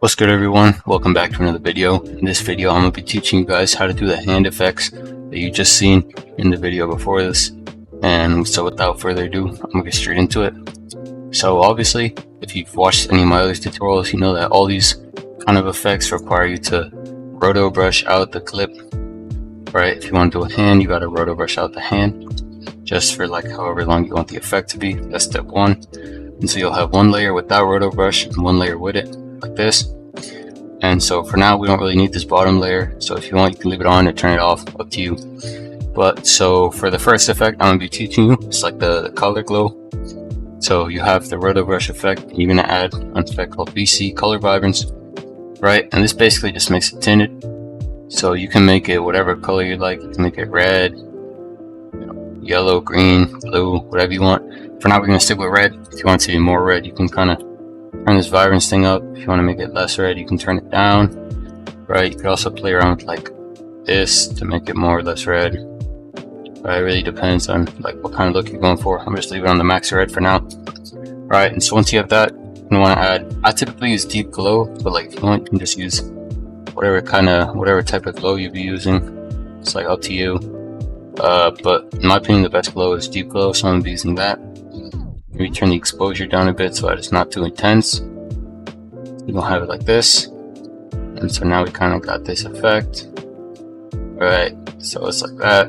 What's good, everyone? Welcome back to another video. In this video I'm going to be teaching you guys how to do the hand effects that you just seen in the video before this. And so without further ado, I'm going to get straight into it. So obviously, if you've watched any of my other tutorials, you know that all these kind of effects require you to rotobrush out the clip, right? If you want to do a hand, you got to rotobrush out the hand just for like however long you want the effect to be. That's step one. And so you'll have one layer without rotobrush and one layer with it, like this. And so for now we don't really need this bottom layer, so if you want you can leave it on or turn it off, up to you. But so for the first effect I'm going to be teaching you, it's like the color glow. So you have the rotobrush effect, you're going to add an effect called BC color vibrance, right? And this basically just makes it tinted, so you can make it whatever color you like. You can make it red, yellow, green, blue, whatever you want. For now we're going to stick with red. If you want it to be more red, you can kind of turn this vibrance thing up. If you want to make it less red, you can turn it down, right? You could also play around with like this to make it more or less red, right? It really depends on like what kind of look you're going for. I'm just leaving it on the max red for now, right? And so once you have that, you want to add, I typically use deep glow, but like if you want, you can just use whatever type of glow you'd be using. It's like up to you, but in my opinion the best glow is deep glow, so I'm going to be using that. Maybe turn the exposure down a bit so that it's not too intense. You don't have it like this. And so now we kind of got this effect. Alright, so it's like that.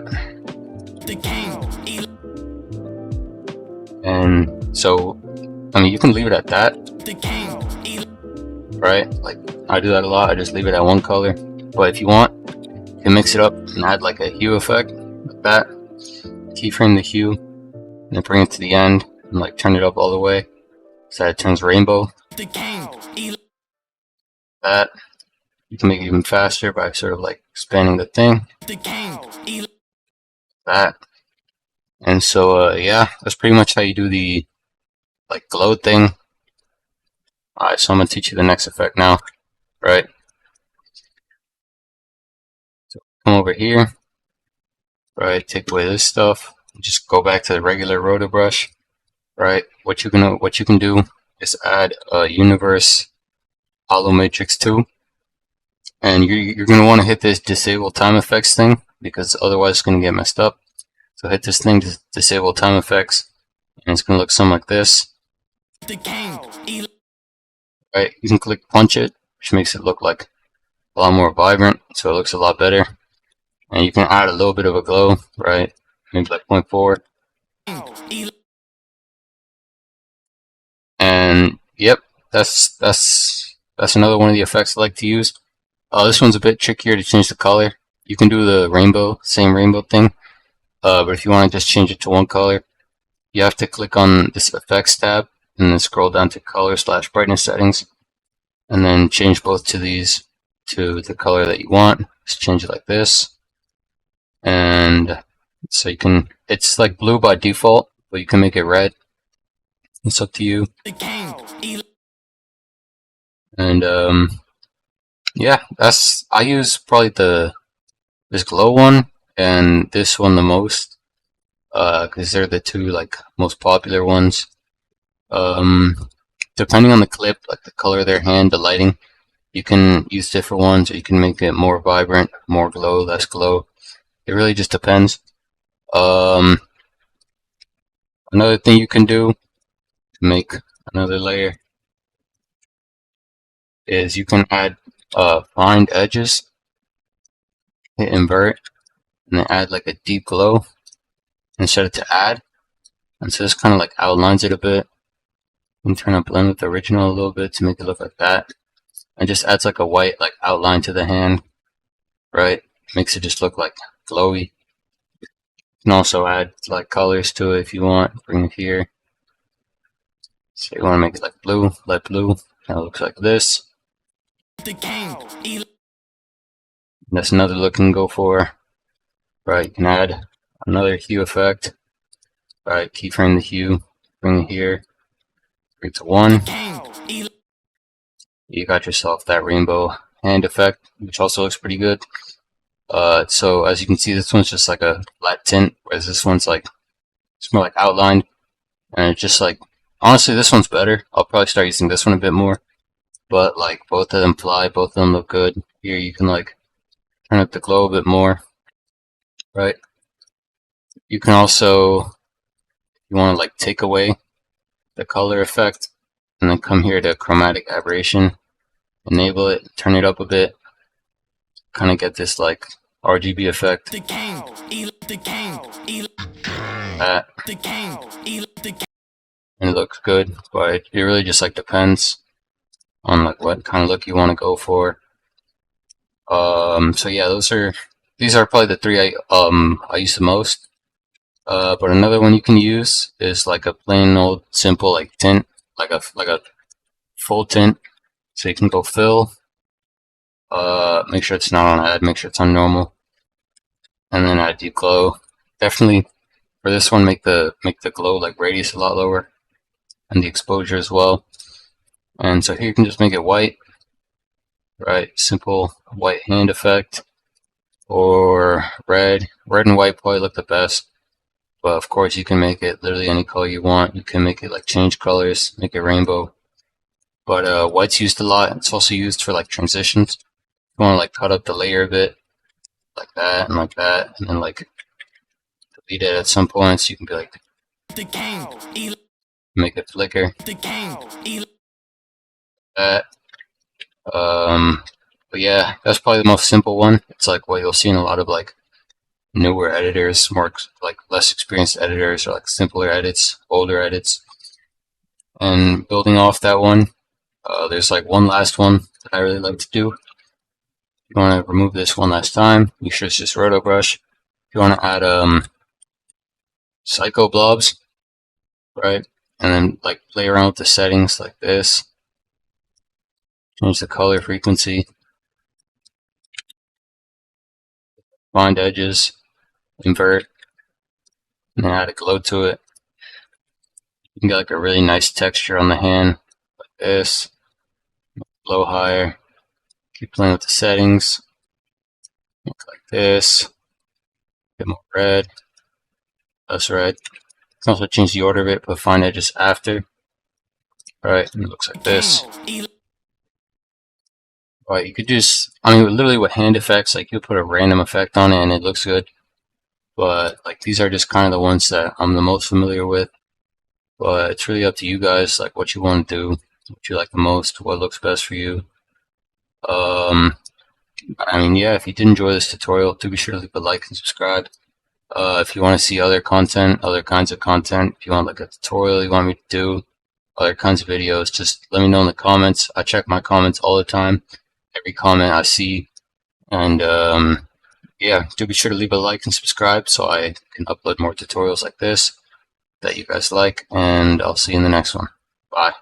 And so, I mean, you can leave it at that. Right? Like, I do that a lot. I just leave it at one color. But if you want, you can mix it up and add like a hue effect, like that. Keyframe the hue, and then bring it to the end. And like turn it up all the way so that it turns rainbow. That you can make it even faster by sort of like expanding the thing. That. And so yeah, that's pretty much how you do the like glow thing. Alright, so I'm gonna teach you the next effect now, right? So come over here, right? Take away this stuff. Just go back to the regular rotobrush. Right, what you can do is add a universe hollow matrix 2, and you're gonna want to hit this disable time effects thing, because otherwise it's gonna get messed up. So hit this thing to disable time effects, and it's gonna look something like this. Right, you can click punch it, which makes it look like a lot more vibrant, so it looks a lot better. And you can add a little bit of a glow, right? Maybe like 0.4. And yep, that's another one of the effects I like to use. This one's a bit trickier to change the color. You can do the rainbow, same rainbow thing, but if you want to just change it to one color, you have to click on this effects tab and then scroll down to color/brightness settings, and then change both to these to the color that you want. Just change it like this, and so you can. It's like blue by default, but you can make it red. It's up to you. And yeah, I use probably this glow one and this one the most, because they're the two like most popular ones. Depending on the clip, like the color of their hand, the lighting, you can use different ones, or you can make it more vibrant, more glow, less glow. It really just depends. Another thing you can do to make another layer is you can add find edges, hit invert, and then add like a deep glow and set it to add, and so this kind of like outlines it a bit. You can turn up blend with the original a little bit to make it look like that, and just adds like a white like outline to the hand, right? Makes it just look like glowy. You can also add like colors to it if you want. Bring it here. So you want to make it like blue, light blue. Now it looks like this. And that's another look you can go for. Right, you can add another hue effect. Right, keyframe the hue, bring it here, bring it to 1. You got yourself that rainbow hand effect, which also looks pretty good. So as you can see, this one's just like a flat tint, whereas this one's like, it's more like outlined, and it's just like, honestly, this one's better. I'll probably start using this one a bit more. but like both of them fly, both of them look good. Here you can like turn up the glow a bit more, right? You can also, if you want to like take away the color effect, and then come here to chromatic aberration, enable it, turn it up a bit, kind of get this like RGB effect. That. And it looks good, but it really just like depends on like what kind of look you want to go for. So yeah, these are probably the three I use the most. But another one you can use is like a plain old simple like tint, like a full tint. So you can go fill, make sure it's not on add, make sure it's on normal, and then add deep glow. Definitely for this one, make the glow like radius a lot lower, and the exposure as well. And so here you can just make it white, right? Simple white hand effect, or red. Red and white probably look the best, but of course you can make it literally any color you want. You can make it like change colors, make it rainbow. But white's used a lot. It's also used for like transitions. You want to like cut up the layer a bit, like that, and then like delete it at some points. You can be like, make it flicker. That. But yeah, that's probably the most simple one. It's like what you'll see in a lot of like newer editors, more like less experienced editors, or like simpler edits, older edits. And building off that one, there's like one last one that I really like to do. If you want to remove this one last time, make sure it's just rotobrush. If you want to add psycho blobs, right, and then like play around with the settings like this. Change the color frequency, find edges, invert, and then add a glow to it. You can get like a really nice texture on the hand, like this. Blow higher. Keep playing with the settings. Look like this. Get more red. Less red. You can also change the order of it, but find edges after. Alright, and it looks like this. Alright, you could just, I mean, literally with hand effects, like you put a random effect on it and it looks good. But like these are just kind of the ones that I'm the most familiar with. But it's really up to you guys, like what you want to do, what you like the most, what looks best for you. I mean, yeah, if you did enjoy this tutorial, do be sure to leave a like and subscribe. If you want to see other content, other kinds of content, if you want like a tutorial you want me to do, other kinds of videos, just let me know in the comments. I check my comments all the time, every comment I see. And yeah, do be sure to leave a like and subscribe so I can upload more tutorials like this that you guys like, and I'll see you in the next one. Bye.